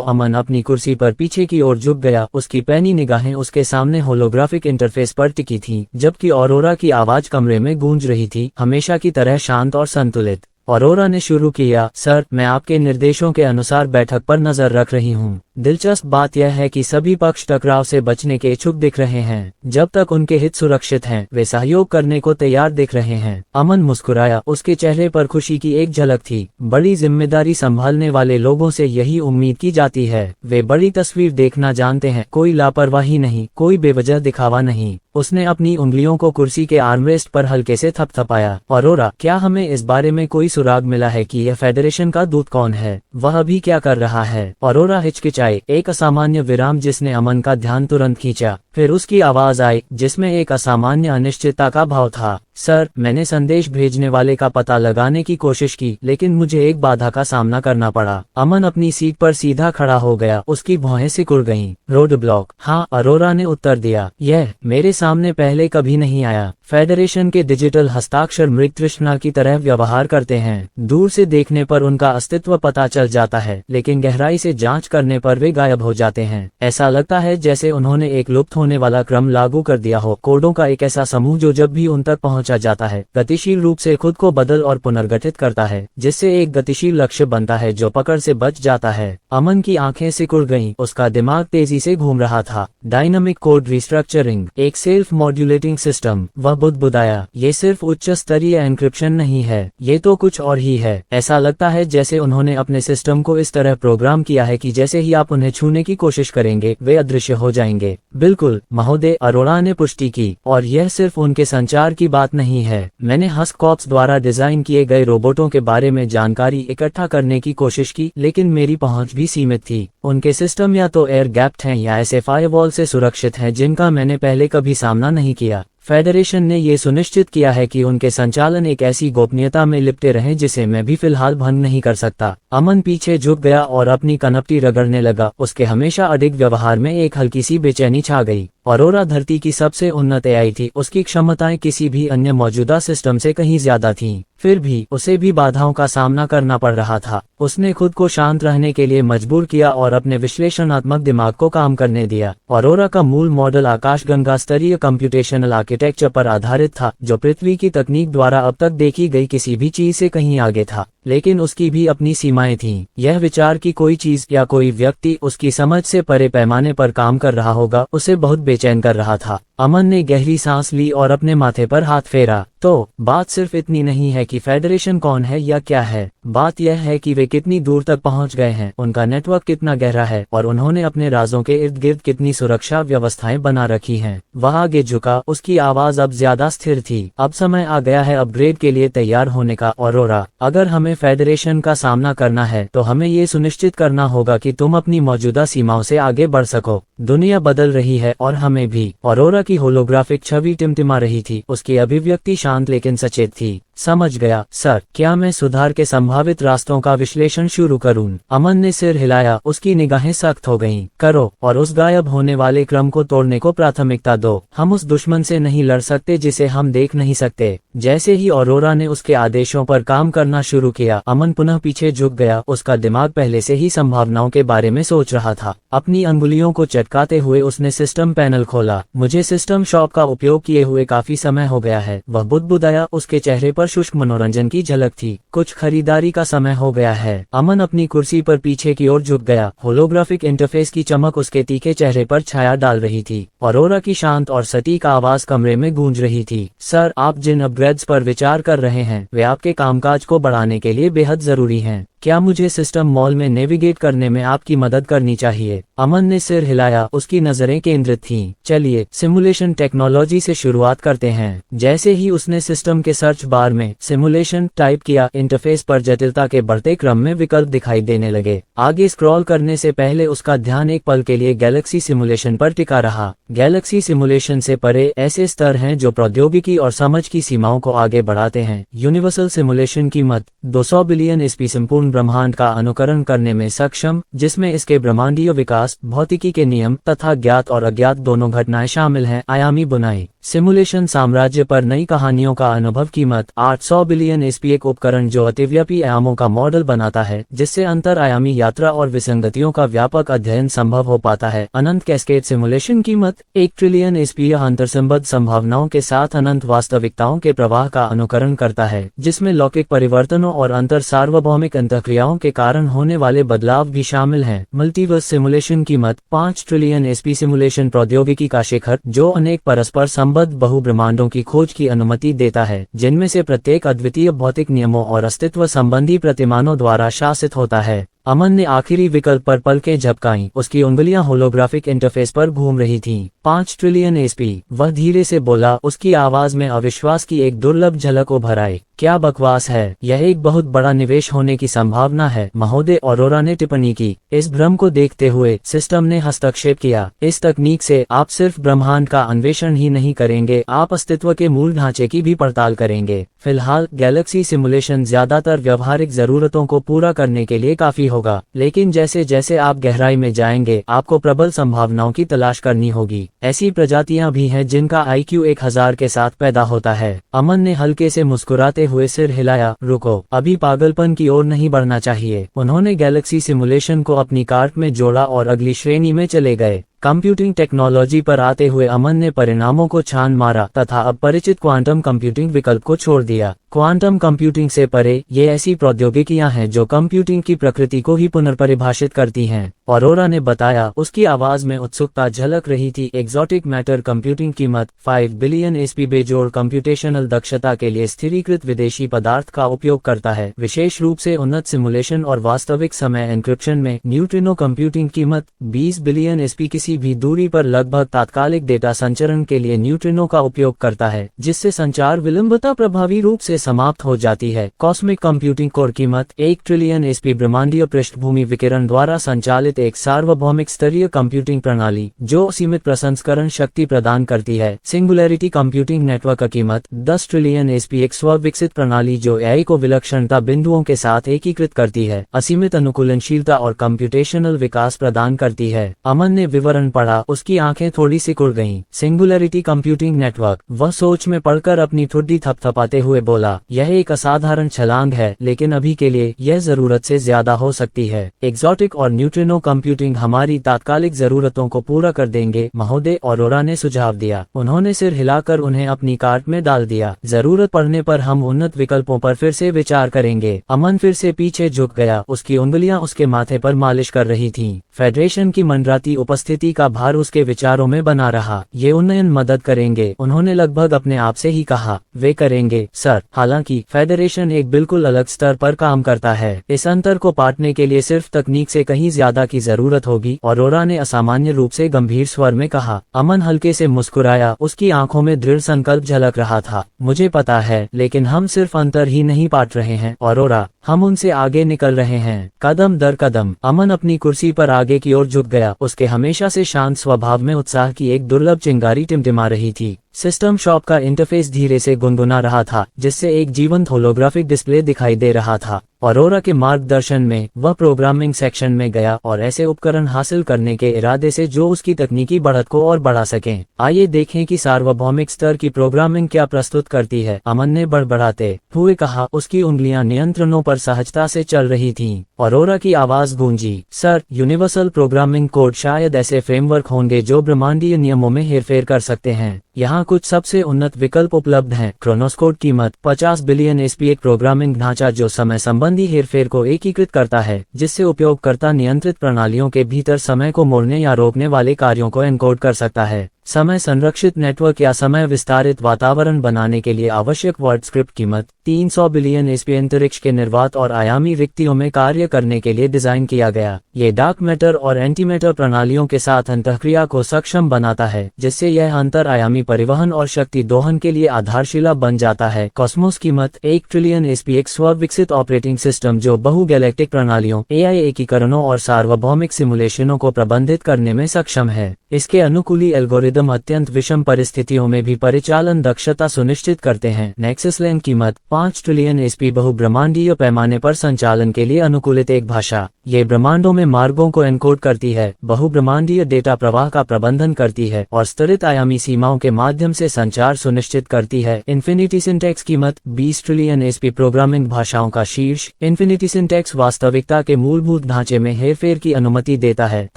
अमन अपनी कुर्सी पर पीछे की ओर झुक गया। उसकी पैनी निगाहें उसके सामने होलोग्राफिक इंटरफेस पर टिकी थीं, जबकि ऑरोरा की आवाज कमरे में गूंज रही थी, हमेशा की तरह शांत और संतुलित। ऑरोरा ने शुरू किया, सर, मैं आपके निर्देशों के अनुसार बैठक पर नजर रख रही हूँ। दिलचस्प बात यह है कि सभी पक्ष टकराव से बचने के इच्छुक दिख रहे हैं। जब तक उनके हित सुरक्षित हैं, वे सहयोग करने को तैयार दिख रहे हैं। अमन मुस्कुराया, उसके चेहरे पर खुशी की एक झलक थी। बड़ी जिम्मेदारी संभालने वाले लोगों से यही उम्मीद की जाती है। वे बड़ी तस्वीर देखना जानते हैं, कोई लापरवाही नहीं, कोई बेवजह दिखावा नहीं। उसने अपनी उंगलियों को कुर्सी के आर्मरेस्ट पर हल्के से थपथपाया। ऑरोरा, क्या हमें इस बारे में कोई सुराग मिला है कि यह फेडरेशन का दूत कौन है? वह अभी क्या कर रहा है? ऑरोरा हिचकिचाई। एक असामान्य विराम जिसने अमन का ध्यान तुरंत खींचा। फिर उसकी आवाज आई जिसमें एक असामान्य अनिश्चितता का भाव था। सर, मैंने संदेश भेजने वाले का पता लगाने की कोशिश की, लेकिन मुझे एक बाधा का सामना करना पड़ा। अमन अपनी सीट पर सीधा खड़ा हो गया, उसकी भौहें सिकुड़ गईं। Road block? हाँ, अरोरा ने उत्तर दिया। यह मेरे सामने पहले कभी नहीं आया। फेडरेशन के डिजिटल हस्ताक्षर मृग तृष्णा की तरह व्यवहार करते हैं। दूर से देखने पर उनका अस्तित्व पता चल जाता है, लेकिन गहराई से जांच करने पर वे गायब हो जाते हैं। ऐसा लगता है जैसे उन्होंने एक लुप्त होने वाला क्रम लागू कर दिया हो, कोडों का एक ऐसा समूह जो जब भी उन तक पहुंचा जाता है गतिशील रूप से खुद को बदल और पुनर्गठित करता है, जिससे एक गतिशील लक्ष्य बनता है जो पकड़ से बच जाता है। अमन की आंखें सिकुड़ गईं, उसका दिमाग तेजी से घूम रहा था। डायनामिक कोड रिस्ट्रक्चरिंग, एक सेल्फ मॉड्यूलेटिंग सिस्टम। वह बुदबुदाया, ये सिर्फ उच्च स्तरीय एन्क्रिप्शन नहीं है, ये तो कुछ और ही है। ऐसा लगता है जैसे उन्होंने अपने सिस्टम को इस तरह प्रोग्राम किया है कि जैसे ही आप उन्हें छूने की कोशिश करेंगे वे अदृश्य हो जाएंगे। बिल्कुल महोदय, अरोड़ा ने पुष्टि की। और यह सिर्फ उनके संचार की बात नहीं है। मैंने हस्क कॉर्प्स द्वारा डिजाइन किए गए रोबोटों के बारे में जानकारी इकट्ठा करने की कोशिश की, लेकिन मेरी पहुंच भी सीमित थी। उनके सिस्टम या तो एयर गैप्ड हैं या ऐसे फायरवॉल से सुरक्षित हैं जिनका मैंने पहले कभी सामना नहीं किया। फेडरेशन ने ये सुनिश्चित किया है कि उनके संचालन एक ऐसी गोपनीयता में लिपटे रहें जिसे मैं भी फिलहाल भंग नहीं कर सकता। अमन पीछे झुक गया और अपनी कनपटी रगड़ने लगा। उसके हमेशा अडिग व्यवहार में एक हल्की सी बेचैनी छा गई। अरोरा धरती की सबसे उन्नत एआई थी, उसकी क्षमताएं किसी भी अन्य मौजूदा सिस्टम से कहीं ज्यादा थीं। फिर भी उसे भी बाधाओं का सामना करना पड़ रहा था। उसने खुद को शांत रहने के लिए मजबूर किया और अपने विश्लेषणात्मक दिमाग को काम करने दिया। अरोरा का मूल मॉडल आकाशगंगा स्तरीय कंप्यूटेशनल आर्किटेक्चर पर आधारित था, जो पृथ्वी की तकनीक द्वारा अब तक देखी गई किसी भी चीज से कहीं आगे था। लेकिन उसकी भी अपनी सीमाएं थीं। यह विचार कि कोई चीज या कोई व्यक्ति उसकी समझ से परे पैमाने पर काम कर रहा होगा उसे बहुत बेचैन कर रहा था। अमन ने गहरी सांस ली और अपने माथे पर हाथ फेरा। तो बात सिर्फ इतनी नहीं है कि फेडरेशन कौन है या क्या है, बात यह है कि वे कितनी दूर तक पहुंच गए हैं, उनका नेटवर्क कितना गहरा है और उन्होंने अपने राजों के इर्द गिर्द कितनी सुरक्षा व्यवस्थाएं बना रखी हैं। वह आगे झुका, उसकी आवाज अब ज्यादा स्थिर थी। अब समय आ गया है अपग्रेड के लिए तैयार होने का, अरोरा। अगर हमें फेडरेशन का सामना करना है तो हमें ये सुनिश्चित करना होगा कि तुम अपनी मौजूदा सीमाओं से आगे बढ़ सको। दुनिया बदल रही है और हमें भी। अरोरा की होलोग्राफिक छवि टिमटिमा रही थी, उसकी अभिव्यक्ति शांत लेकिन सचेत थी। समझ गया सर, क्या मैं सुधार के संभावित रास्तों का विश्लेषण शुरू करूं? अमन ने सिर हिलाया, उसकी निगाहें सख्त हो गईं। करो, और उस गायब होने वाले क्रम को तोड़ने को प्राथमिकता दो। हम उस दुश्मन से नहीं लड़ सकते जिसे हम देख नहीं सकते। जैसे ही अरोरा ने उसके आदेशों पर काम करना शुरू किया, अमन पुनः पीछे झुक गया। उसका दिमाग पहले से ही संभावनाओं के बारे में सोच रहा था। अपनी अंगुलियों को चटकाते हुए उसने सिस्टम पैनल खोला। मुझे सिस्टम शॉप का उपयोग किए हुए काफी समय हो गया है, वह बुदबुदाया। उसके चेहरे पर शुष्क मनोरंजन की झलक थी। कुछ खरीदारी का समय हो गया है। अमन अपनी कुर्सी पर पीछे की ओर झुक गया। होलोग्राफिक इंटरफेस की चमक उसके तीखे चेहरे पर छाया डाल रही थी। अरोरा की शांत और सटीक आवाज कमरे में गूंज रही थी। सर, आप जिन अपग्रेड्स पर विचार कर रहे हैं वे आपके कामकाज को बढ़ाने के लिए बेहद जरूरी हैं। क्या मुझे सिस्टम मॉल में नेविगेट करने में आपकी मदद करनी चाहिए? अमन ने सिर हिलाया, उसकी नजरें केंद्रित थीं। चलिए सिमुलेशन टेक्नोलॉजी से शुरुआत करते हैं। जैसे ही उसने सिस्टम के सर्च बार में सिमुलेशन टाइप किया, इंटरफेस पर जटिलता के बढ़ते क्रम में विकल्प दिखाई देने लगे। आगे स्क्रॉल करने से पहले उसका ध्यान एक पल के लिए गैलेक्सी सिमुलेशन पर टिका रहा। गैलेक्सी सिमुलेशन से परे ऐसे स्तर हैं जो प्रौद्योगिकी और समझ की सीमाओं को आगे बढ़ाते हैं। यूनिवर्सल सिमुलेशन की मत 200 बिलियन ईस्वी संपूर्ण ब्रह्मांड का अनुकरण करने में सक्षम, जिसमें इसके ब्रह्मांडीय विकास, भौतिकी के नियम तथा ज्ञात और अज्ञात दोनों घटनाएं शामिल हैं। आयामी बुनाई सिमुलेशन साम्राज्य पर नई कहानियों का अनुभव। कीमत 800 बिलियन ईस्वी। एक उपकरण जो अतिव्यापी आयामों का मॉडल बनाता है, जिससे अंतर आयामी यात्रा और विसंगतियों का व्यापक अध्ययन संभव हो पाता है। अनंत कैस्केड सिमुलेशन कीमत 1 ट्रिलियन ईस्वी। अंतर्संबद्ध संभावनाओं के साथ अनंत वास्तविकताओं के प्रवाह का अनुकरण करता है, जिसमें लौकिक परिवर्तनों और अंतर सार्वभौमिक अंतःक्रियाओं के कारण होने वाले बदलाव भी शामिल हैं। मल्टीवर्स सिमुलेशन कीमत 5 ट्रिलियन ईस्वी। सिमुलेशन प्रौद्योगिकी का शिखर जो अनेक परस्पर संबद्ध बहु ब्रह्मांडों की खोज की अनुमति देता है, जिनमें से प्रत्येक अद्वितीय भौतिक नियमों और अस्तित्व संबंधी प्रतिमानों द्वारा शासित होता है। अमन ने आखिरी विकल्प पर पलकें झपकाईं, उसकी उंगलियां होलोग्राफिक इंटरफेस पर घूम रही थीं। 5 ट्रिलियन एसपी, वह धीरे से बोला, उसकी आवाज में अविश्वास की एक दुर्लभ झलक उभर आई। क्या बकवास है, यह एक बहुत बड़ा निवेश होने की संभावना है, महोदय अरोरा ने टिप्पणी की। इस भ्रम को देखते हुए सिस्टम ने हस्तक्षेप किया, इस तकनीक से आप सिर्फ ब्रह्मांड का अन्वेषण ही नहीं करेंगे, आप अस्तित्व के मूल ढांचे की भी पड़ताल करेंगे। फिलहाल गैलेक्सी सिमुलेशन ज्यादातर व्यवहारिक जरूरतों को पूरा करने के लिए काफी होगा, लेकिन जैसे जैसे आप गहराई में जाएंगे आपको प्रबल संभावनाओं की तलाश करनी होगी। ऐसी प्रजातियां भी हैं जिनका IQ 1000 के साथ पैदा होता है। अमन ने हल्के से मुस्कुराते हुए सिर हिलाया, रुको, अभी पागलपन की ओर नहीं बढ़ना चाहिए। उन्होंने गैलेक्सी सिमुलेशन को अपनी कार्ट में जोड़ा और अगली श्रेणी में चले गए। कंप्यूटिंग टेक्नोलॉजी पर आते हुए अमन ने परिणामों को छान मारा तथा अपरिचित क्वांटम कंप्यूटिंग विकल्प को छोड़ दिया। क्वांटम कंप्यूटिंग से परे ये ऐसी प्रौद्योगिकियां हैं जो कंप्यूटिंग की प्रकृति को ही पुनर्परिभाषित करती हैं, अरोरा ने बताया, उसकी आवाज में उत्सुकता झलक रही थी। एक्सोटिक मैटर कंप्यूटिंग कीमत 5 बिलियन एसपी बेजोड़ कंप्यूटेशनल दक्षता के लिए स्थिरीकृत विदेशी पदार्थ का उपयोग करता है, विशेष रूप से उन्नत सिमुलेशन और वास्तविक समय एन्क्रिप्शन में। न्यूट्रिनो कंप्यूटिंग कीमत 20 बिलियन एसपी किसी भी दूरी पर लगभग तात्कालिक डेटा संचरण के लिए न्यूट्रिनो का उपयोग करता है, जिससे संचार विलंबता प्रभावी रूप से समाप्त हो जाती है। कॉस्मिक कंप्यूटिंग कोर कीमत 1 ट्रिलियन एसपी ब्रह्मांडीय पृष्ठभूमि विकिरण द्वारा संचालित एक सार्वभौमिक स्तरीय कंप्यूटिंग प्रणाली जो सीमित प्रसंस्करण शक्ति प्रदान करती है। सिंगुलैरिटी कंप्यूटिंग नेटवर्क का कीमत 10 ट्रिलियन एसपी एक स्व-विकसित प्रणाली जो AI को विलक्षणता बिंदुओं के साथ एकीकृत करती है, असीमित अनुकूलनशीलता और कंप्यूटेशनल विकास प्रदान करती है। अमन ने विवरण पढ़ा, उसकी आंखें थोड़ी सिकुड़ गईं। सिंगुलैरिटी कंप्यूटिंग नेटवर्क, वह सोच में पड़कर अपनी ठुड्डी थपथपाते हुए बोला, यह एक असाधारण छलांग है, लेकिन अभी के लिए यह जरूरत से ज्यादा हो सकती है। एक्सोटिक और न्यूट्रिनो कंप्यूटिंग हमारी तात्कालिक जरूरतों को पूरा कर देंगे, महोदय अरोरा ने सुझाव दिया। उन्होंने सिर हिलाकर उन्हें अपनी कार्ट में डाल दिया। जरूरत पड़ने पर हम उन्नत विकल्पों पर फिर से विचार करेंगे। अमन फिर से पीछे झुक गया, उसकी उंगलियां उसके माथे पर मालिश कर रही थीं। फेडरेशन की मंडराती उपस्थिति का भार उसके विचारों में बना रहा। ये उन्नयन मदद करेंगे, उन्होंने लगभग अपने आप से ही कहा। वे करेंगे सर, हालांकि फेडरेशन एक बिल्कुल अलग स्तर पर काम करता है। इस अंतर को पाटने के लिए सिर्फ तकनीक से कहीं ज्यादा की जरूरत होगी, अरोरा ने असामान्य रूप से गंभीर स्वर में कहा। अमन हल्के से मुस्कुराया, उसकी आंखों में दृढ़ संकल्प झलक रहा था। मुझे पता है, लेकिन हम सिर्फ अंतर ही नहीं पाट रहे हैं अरोरा, हम उनसे आगे निकल रहे हैं, कदम दर कदम। अमन अपनी कुर्सी पर आगे की ओर झुक गया, उसके हमेशा से शांत स्वभाव में उत्साह की एक दुर्लभ चिंगारी टिमटिमा रही थी। सिस्टम शॉप का इंटरफेस धीरे से गुनगुना रहा था, जिससे एक जीवंत होलोग्राफिक डिस्प्ले दिखाई दे रहा था। अरोरा के मार्गदर्शन में वह प्रोग्रामिंग सेक्शन में गया और ऐसे उपकरण हासिल करने के इरादे से जो उसकी तकनीकी बढ़त को और बढ़ा सकें। आइए देखें कि सार्वभौमिक स्तर की प्रोग्रामिंग क्या प्रस्तुत करती है, अमन ने बड़बड़ाते हुए कहा। उसकी उंगलियां नियंत्रणों पर सहजता से चल रही थीं। अरोरा की आवाज गूंजी, सर, यूनिवर्सल प्रोग्रामिंग कोड शायद ऐसे फ्रेमवर्क होंगे जो ब्रह्मांडीय नियमों में हेरफेर कर सकते हैं। यहाँ कुछ सबसे उन्नत विकल्प उपलब्ध हैं। क्रोनोस कोड कीमत 50 बिलियन एसपी एक प्रोग्रामिंग ढांचा जो समय संबंधी हेरफेर को एकीकृत करता है, जिससे उपयोगकर्ता नियंत्रित प्रणालियों के भीतर समय को मोड़ने या रोकने वाले कार्यों को एनकोड कर सकता है। समय संरक्षित नेटवर्क या समय विस्तारित वातावरण बनाने के लिए आवश्यक वर्ड स्क्रिप्ट कीमत 300 बिलियन एसपी अंतरिक्ष के निर्वात और आयामी रिक्तियों में कार्य करने के लिए डिजाइन किया गया। ये डार्क मैटर और एंटीमैटर प्रणालियों के साथ अंतःक्रिया को सक्षम बनाता है, जिससे यह अंतर आयामी परिवहन और शक्ति दोहन के लिए आधारशिला बन जाता है। कॉस्मोस कीमत 1 ट्रिलियन एसपी एक स्व-विकसित ऑपरेटिंग सिस्टम जो बहु गैलेक्टिक प्रणालियों, AI एकीकरणों और सार्वभौमिक सिमुलेशनों को प्रबंधित करने में सक्षम है। इसके अनुकूली एल्गोरिदम अत्यंत विषम परिस्थितियों में भी परिचालन दक्षता सुनिश्चित करते हैं। नेक्सस लैंग कीमत 5 ट्रिलियन एसपी बहुब्रह्मांडीय पैमाने पर संचालन के लिए अनुकूलित एक भाषा। ये ब्रह्मांडों में मार्गों को एनकोड करती है, बहुब्रह्मांडीय डेटा प्रवाह का प्रबंधन करती है और स्तरित आयामी सीमाओं के माध्यम से संचार सुनिश्चित करती है। इन्फिनिटी सिंटैक्स कीमत 20 ट्रिलियन एसपी प्रोग्रामिंग भाषाओं का शीर्ष। इन्फिनिटी सिंटैक्स वास्तविकता के मूलभूत ढांचे में हेरफेर की अनुमति देता है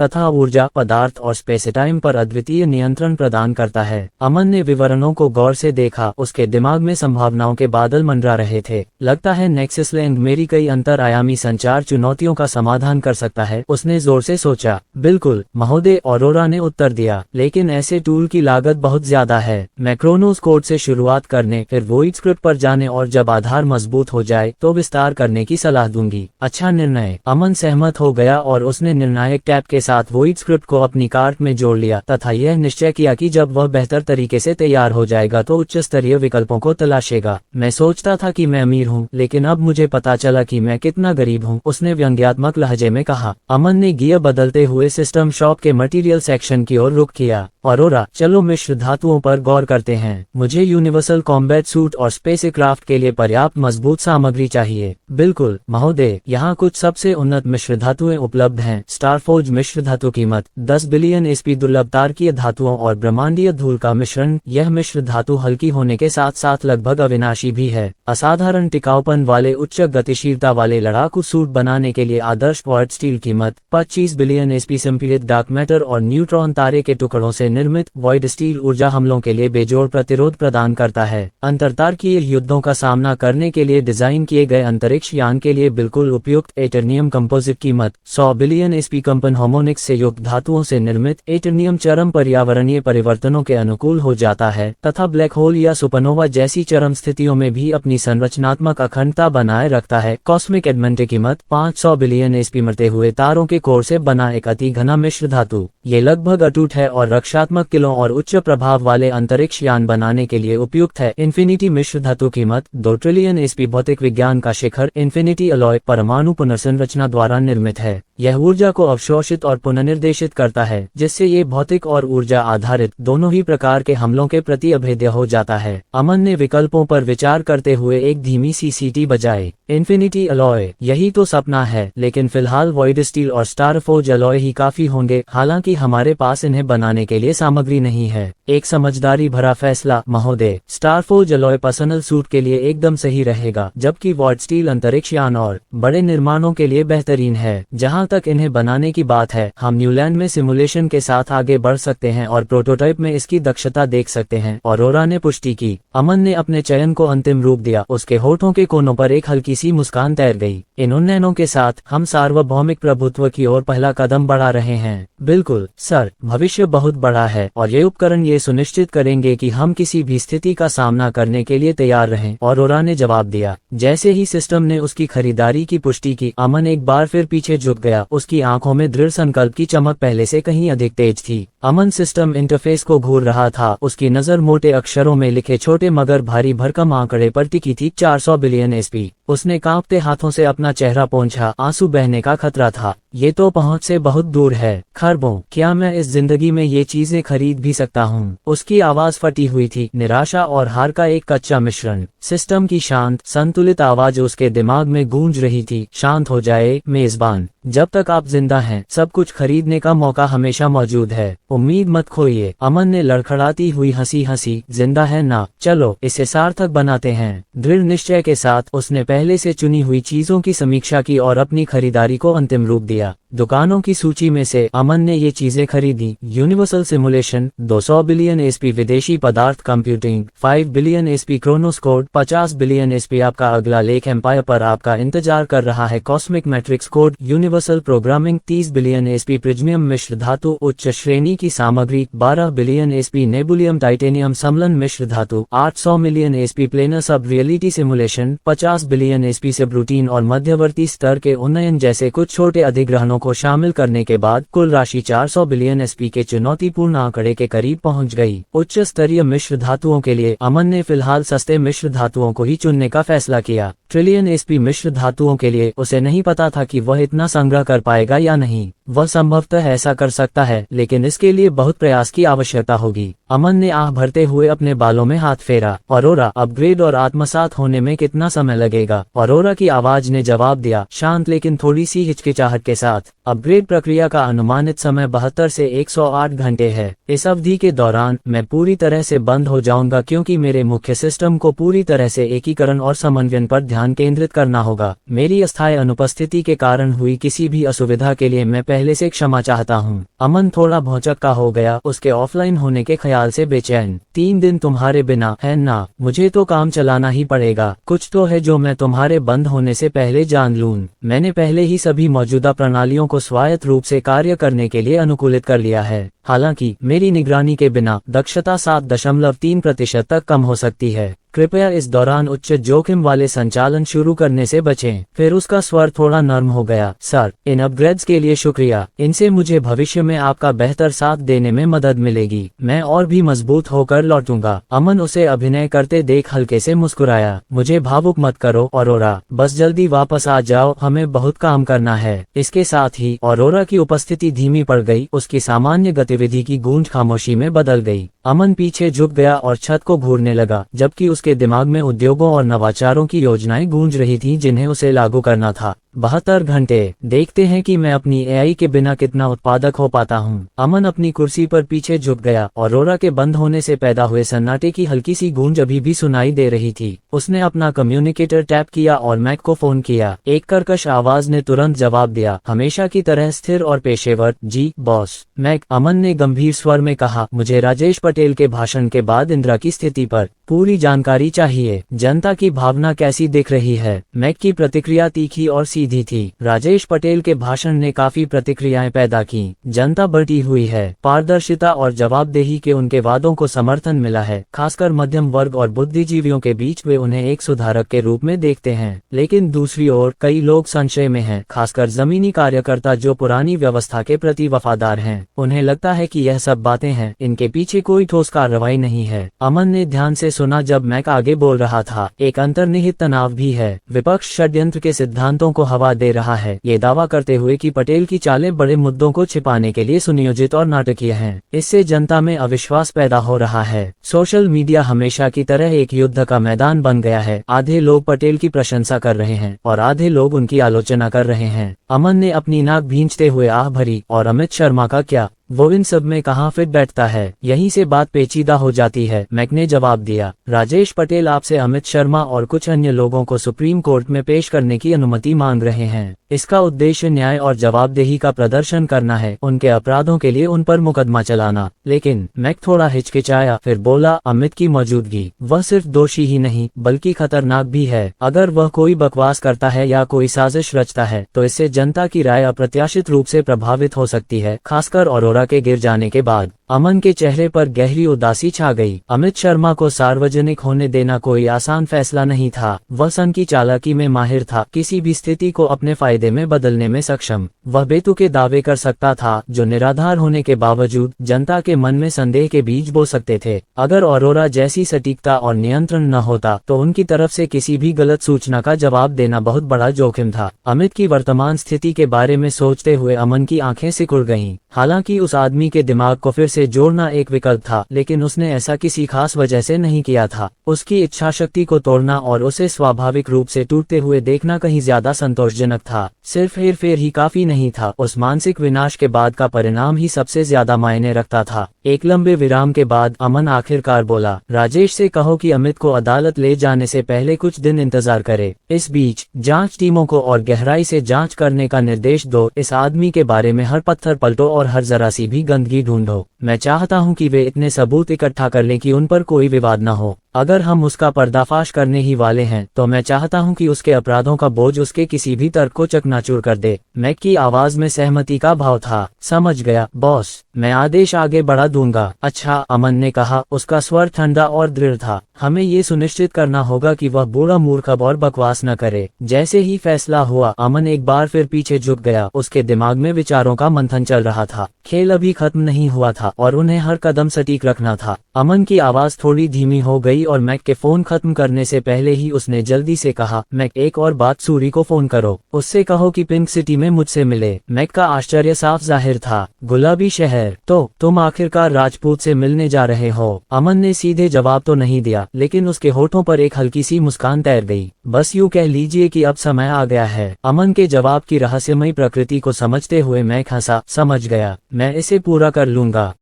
तथा ऊर्जा, पदार्थ और स्पेस टाइम पर अद्वितीय नियंत्रण प्रदान करता है। अमन ने विवरणों को गौर से देखा, उसके दिमाग में संभावनाओं के बादल मंडरा रहे थे। लगता है नेक्सस लैंग मेरी कई अंतर आयामी संचार चुनौतियों का समाधान समाधान कर सकता है? उसने जोर से सोचा। बिल्कुल महोदय, ऑरोरा ने उत्तर दिया, लेकिन ऐसे टूल की लागत बहुत ज्यादा है। मैं क्रोनोस कोड से शुरुआत करने, फिर वोइड स्क्रिप्ट पर जाने और जब आधार मजबूत हो जाए तो विस्तार करने की सलाह दूंगी। अच्छा निर्णय। अमन सहमत हो गया और उसने निर्णायक टैब के साथ वोइड स्क्रिप्ट को अपनी कार्ट में जोड़ लिया तथा यह निश्चय किया कि जब वह बेहतर तरीके से तैयार हो जाएगा तो उच्च स्तरीय विकल्पों को तलाशेगा। मैं सोचता था कि मैं अमीर हूँ, लेकिन अब मुझे पता चला कि मैं कितना गरीब हूँ, उसने व्यंग्यात्मक लहजे में कहा। अमन ने गियर बदलते हुए सिस्टम शॉप के मटेरियल सेक्शन की ओर रुख किया। ऑरोरा, चलो मिश्र धातुओं पर गौर करते हैं। मुझे यूनिवर्सल कॉम्बैट सूट और स्पेसक्राफ्ट के लिए पर्याप्त मजबूत सामग्री चाहिए। बिल्कुल महोदय, यहाँ कुछ सबसे उन्नत मिश्र धातुएं उपलब्ध हैं। स्टारफोर्ज मिश्र धातु कीमत 10 बिलियन एसपी, दुर्लभ तारकीय धातुओं और ब्रह्मांडीय धूल का मिश्रण। यह मिश्र धातु हल्की होने के साथ साथ लगभग अविनाशी भी है। असाधारण टिकाऊपन वाले उच्च गतिशीलता वाले लड़ाकू सूट बनाने के लिए आदर्श वॉइड स्टील कीमत 25 बिलियन एसपी। संपीड़ित डार्क मैटर और न्यूट्रॉन तारे के टुकड़ों से निर्मित वॉइड स्टील ऊर्जा हमलों के लिए बेजोड़ प्रतिरोध प्रदान करता है। अंतरतारकीय युद्धों का सामना करने के लिए डिजाइन किए गए अंतरिक्ष यान के लिए बिल्कुल उपयुक्त। एटर्नियम कंपोजिट कीमत 100 बिलियन एसपी। कंपन हार्मोनिक्स से युक्त धातुओं से निर्मित एटर्नियम चरम पर्यावरणीय परिवर्तनों के अनुकूल हो जाता है तथा ब्लैक होल या सुपरनोवा जैसी चरम स्थितियों में भी अपनी संरचनात्मक अखंडता बनाए रखता है। कॉस्मिक एडमंड की कीमत 500 बिलियन एसपी। मरते हुए तारों के कोर से बना एक अति घना मिश्र धातु। ये लगभग अटूट है और रक्षात्मक किलों और उच्च प्रभाव वाले अंतरिक्ष यान बनाने के लिए उपयुक्त है। इन्फिनिटी मिश्र धातु कीमत 2 ट्रिलियन एसपी। भौतिक विज्ञान का शिखर इन्फिनिटी अलॉय परमाणु पुनर्संरचना द्वारा निर्मित है। यह ऊर्जा को अवशोषित और पुनर्निर्देशित करता है, जिससे ये भौतिक और ऊर्जा आधारित दोनों ही प्रकार के हमलों के प्रति अभेद्य हो जाता है। अमन ने विकल्पों पर विचार करते हुए एक धीमी सी सीटी बजाई। इन्फिनिटी अलॉय, यही तो सपना है, लेकिन फिलहाल वॉइड स्टील और स्टारफोर्ज अलॉय ही काफी होंगे। हालांकि हमारे पास इन्हें बनाने के लिए सामग्री नहीं है। एक समझदारी भरा फैसला महोदय। स्टारफोर्ज अलॉय पर्सनल सूट के लिए एकदम सही रहेगा, जबकि वॉइड स्टील अंतरिक्ष यान और बड़े निर्माणों के लिए बेहतरीन है। जहां तक इन्हें बनाने की बात है, हम न्यूलैंड में सिमुलेशन के साथ आगे बढ़ सकते हैं और प्रोटोटाइप में इसकी दक्षता देख सकते हैं। ऑरोरा ने पुष्टि की। अमन ने अपने चयन को अंतिम रूप दिया। उसके होठों के कोनों पर एक हल्की सी मुस्कान तैर गई। इन उन्नयनों के साथ हम सार्वभौमिक प्रभुत्व की ओर पहला कदम बढ़ा रहे हैं। बिल्कुल सर, भविष्य बहुत बड़ा है और ये उपकरण ये सुनिश्चित करेंगे कि हम किसी भी स्थिति का सामना करने के लिए तैयार रहें, ऑरोरा ने जवाब दिया। जैसे ही सिस्टम ने उसकी खरीदारी की पुष्टि की, अमन एक बार फिर पीछे झुक गया। उसकी आंखों में दृढ़ संकल्प की चमक पहले से कहीं अधिक तेज थी। अमन सिस्टम इंटरफेस को घूर रहा था। उसकी नजर मोटे अक्षरों में लिखे छोटे मगर भारी भरकम आंकड़े पर टिकी थी। 400 बिलियन एसपी। उसने कांपते हाथों से अपना चेहरा पोंछा। आंसू बहने का खतरा था। ये तो पहुंच से बहुत दूर है। खरबों, क्या मैं इस जिंदगी में ये चीजें खरीद भी सकता हूँ? उसकी आवाज फटी हुई थी, निराशा और हार का एक कच्चा मिश्रण। सिस्टम की शांत संतुलित आवाज उसके दिमाग में गूंज रही थी। शांत हो जाए मेजबान, जब तक आप जिंदा हैं, सब कुछ खरीदने का मौका हमेशा मौजूद है। उम्मीद मत खोइए। अमन ने लड़खड़ाती हुई हंसी। जिंदा है ना? चलो इसे सार्थक बनाते हैं। दृढ़ निश्चय के साथ उसने पहले से चुनी हुई चीजों की समीक्षा की और अपनी खरीदारी को अंतिम रूप दिया। दुकानों की सूची में से अमन ने ये चीजें खरीदी। Universal simulation 200 billion SP. विदेशी पदार्थ computing 5 billion SP. Chronos code 50 billion SP. आपका अगला लेख एम्पायर पर आपका इंतजार कर रहा है। Cosmic matrix code universal programming 30 billion SP. Prismium मिश्र धातु उच्च श्रेणी की सामग्री 12 बिलियन एसपी। नेबुलियम टाइटेनियम समलन मिश्र धातु 800 million SP. Planar sub reality simulation 50 billion SP. Subroutine और मध्यवर्ती स्तर के उन्नयन जैसे कुछ छोटे अधिग्रहणों को शामिल करने के बाद कुल राशि 400 बिलियन एसपी के चुनौतीपूर्ण आंकड़े के करीब पहुंच गई। उच्च स्तरीय मिश्र धातुओं के लिए अमन ने फिलहाल सस्ते मिश्र धातुओं को ही चुनने का फैसला किया। ट्रिलियन एसपी मिश्र धातुओं के लिए उसे नहीं पता था कि वह इतना संग्रह कर पाएगा या नहीं। वह संभवतः ऐसा कर सकता है, लेकिन इसके लिए बहुत प्रयास की आवश्यकता होगी। अमन ने आह भरते हुए अपने बालों में हाथ फेरा। ऑरोरा, अपग्रेड और आत्मसात होने में कितना समय लगेगा? ऑरोरा की आवाज ने जवाब दिया, शांत लेकिन थोड़ी सी हिचकिचाहट के साथ। अपग्रेड प्रक्रिया का अनुमानित समय 72 से 108 घंटे है। इस अवधि के दौरान मैं पूरी तरह से बंद हो जाऊंगा, क्योंकि मेरे मुख्य सिस्टम को पूरी तरह से एकीकरण और समन्वयन पर ध्यान केंद्रित करना होगा। मेरी अस्थायी अनुपस्थिति के कारण हुई किसी भी असुविधा के लिए मैं पहले से क्षमा चाहता हूँ। अमन थोड़ा भौचक्का हो गया, उसके ऑफलाइन होने के ख्याल से बेचैन। 3 दिन तुम्हारे बिना है ना? मुझे तो काम चलाना ही पड़ेगा। कुछ तो है जो मैं तुम्हारे बंद होने से पहले जान लूं। मैंने पहले ही सभी मौजूदा प्रणालियों को स्वायत्त रूप से कार्य करने के लिए अनुकूलित कर लिया है। हालांकि मेरी निगरानी के बिना दक्षता 7.3% तक कम हो सकती है। कृपया इस दौरान उच्च जोखिम वाले संचालन शुरू करने से बचें। फिर उसका स्वर थोड़ा नर्म हो गया। सर, इन अपग्रेड्स के लिए शुक्रिया। इनसे मुझे भविष्य में आपका बेहतर साथ देने में मदद मिलेगी। मैं और भी मजबूत होकर लौटूंगा। अमन उसे अभिनय करते देख हल्के से मुस्कुराया। मुझे भावुक मत करो ऑरोरा, बस जल्दी वापस आ जाओ, हमें बहुत काम करना है। इसके साथ ही ऑरोरा की उपस्थिति धीमी पड़ गई। उसकी सामान्य गतिविधि की गूंज खामोशी में बदल गई। अमन पीछे झुक गया और छत को घूरने लगा, जबकि उसके दिमाग में उद्योगों और नवाचारों की योजनाएं गूंज रही थीं जिन्हें उसे लागू करना था। 72 घंटे, देखते हैं कि मैं अपनी एआई के बिना कितना उत्पादक हो पाता हूँ। अमन अपनी कुर्सी पर पीछे झुक गया और ऑरोरा के बंद होने से पैदा हुए सन्नाटे की हल्की सी गूंज अभी भी सुनाई दे रही थी। उसने अपना कम्युनिकेटर टैप किया और मैक को फोन किया। एक कर्कश आवाज ने तुरंत जवाब दिया, हमेशा की तरह स्थिर और पेशेवर। जी बॉस। मैक, अमन ने गंभीर स्वर में कहा, मुझे राजेश पटेल के भाषण के बाद इंदिरा की स्थिति पर पूरी जानकारी चाहिए। जनता की भावना कैसी दिख रही है? मैक की प्रतिक्रिया तीखी और सीधी थी। राजेश पटेल के भाषण ने काफी प्रतिक्रियाएं पैदा की। जनता बटी हुई है। पारदर्शिता और जवाबदेही के उनके वादों को समर्थन मिला है, खासकर मध्यम वर्ग और बुद्धिजीवियों के बीच। वे उन्हें एक सुधारक के रूप में देखते हैं। लेकिन दूसरी ओर कई लोग संशय में हैं, खासकर जमीनी कार्यकर्ता जो पुरानी व्यवस्था के प्रति वफादार हैं। उन्हें लगता है कि यह सब बातें हैं, इनके पीछे कोई ठोस कार्रवाई नहीं है। अमन ने ध्यान से सुना जब मैक आगे बोल रहा था। एक अंतर्निहित तनाव भी है। विपक्ष षड्यंत्र के सिद्धांतों को हवा दे रहा है, ये दावा करते हुए कि पटेल की चालें बड़े मुद्दों को छिपाने के लिए सुनियोजित और नाटकीय हैं। इससे जनता में अविश्वास पैदा हो रहा है। सोशल मीडिया हमेशा की तरह एक युद्ध का मैदान बन गया है। आधे लोग पटेल की प्रशंसा कर रहे हैं और आधे लोग उनकी आलोचना कर रहे हैं। अमन ने अपनी नाक भींचते हुए आह भरी, और अमित शर्मा का क्या? वो इन सब में कहाँ फिट बैठता है? यहीं से बात पेचीदा हो जाती है, मैक ने जवाब दिया। राजेश पटेल आपसे अमित शर्मा और कुछ अन्य लोगों को सुप्रीम कोर्ट में पेश करने की अनुमति मांग रहे हैं। इसका उद्देश्य न्याय और जवाबदेही का प्रदर्शन करना है, उनके अपराधों के लिए उन पर मुकदमा चलाना। लेकिन मैक थोड़ा हिचकिचाया, फिर बोला, अमित की मौजूदगी, वह सिर्फ दोषी ही नहीं बल्कि खतरनाक भी है। अगर वह कोई बकवास करता है या कोई साजिश रचता है तो इससे जनता की राय अप्रत्याशित रूप से प्रभावित हो सकती है, खासकर ऑरोरा के गिर जाने के बाद। अमन के चेहरे पर गहरी उदासी छा गई। अमित शर्मा को सार्वजनिक होने देना कोई आसान फैसला नहीं था। वह सन की चालाकी में माहिर था, किसी भी स्थिति को अपने फायदे में बदलने में सक्षम। वह बेतुके दावे कर सकता था जो निराधार होने के बावजूद जनता के मन में संदेह के बीज बो सकते थे। अगर ऑरोरा जैसी सटीकता और नियंत्रण न होता तो उनकी तरफ से किसी भी गलत सूचना का जवाब देना बहुत बड़ा जोखिम था। अमित की वर्तमान स्थिति के बारे में सोचते हुए अमन की आंखें सिकुड़ गईं। हालांकि उस आदमी के दिमाग को फिर से जोड़ना एक विकल्प था, लेकिन उसने ऐसा किसी खास वजह से नहीं किया था। उसकी इच्छा शक्ति को तोड़ना और उसे स्वाभाविक रूप से टूटते हुए देखना कहीं ज्यादा संतोषजनक था। सिर्फ हेरफेर ही काफी नहीं था, उस मानसिक विनाश के बाद का परिणाम ही सबसे ज्यादा मायने रखता था। एक लंबे विराम के बाद अमन आखिरकार बोला, राजेश से कहो कि अमित को अदालत ले जाने से पहले कुछ दिन इंतजार करे। इस बीच जांच टीमों को और गहराई से जांच करने का निर्देश दो। इस आदमी के बारे में हर पत्थर पलटो और हर जरा सी भी गंदगी ढूंढो। मैं चाहता हूं कि वे इतने सबूत इकट्ठा कर लें कि उन पर कोई विवाद न हो। अगर हम उसका पर्दाफाश करने ही वाले हैं तो मैं चाहता हूं कि उसके अपराधों का बोझ उसके किसी भी तर्क को चकनाचूर कर दे। मैक की आवाज में सहमति का भाव था। समझ गया बॉस, मैं आदेश आगे बढ़ा दूंगा। अच्छा, अमन ने कहा, उसका स्वर ठंडा और दृढ़ था। हमें ये सुनिश्चित करना होगा कि वह बूढ़ा मूर्ख अब और बकवास न करे। जैसे ही फैसला हुआ, अमन एक बार फिर पीछे झुक गया। उसके दिमाग में विचारों का मंथन चल रहा था। खेल अभी खत्म नहीं हुआ था और उन्हें हर कदम सटीक रखना था। अमन की आवाज थोड़ी धीमी हो गई और मैक के फोन खत्म करने से पहले ही उसने जल्दी से कहा, मैक, एक और बात, सूरी को फोन करो। उससे कहो कि पिंक सिटी में मुझसे मिले। मैक का आश्चर्य साफ जाहिर था। गुलाबी शहर? तो तुम आखिरकार राजपूत से मिलने जा रहे हो? अमन ने सीधे जवाब तो नहीं दिया, लेकिन उसके होठों पर एक हल्की सी मुस्कान तैर गई। बस यूं कह लीजिए कि अब समय आ गया है। अमन के जवाब की रहस्यमयी प्रकृति को समझते हुए मैक हंसा। समझ गया, मैं इसे पूरा कर लूंगा।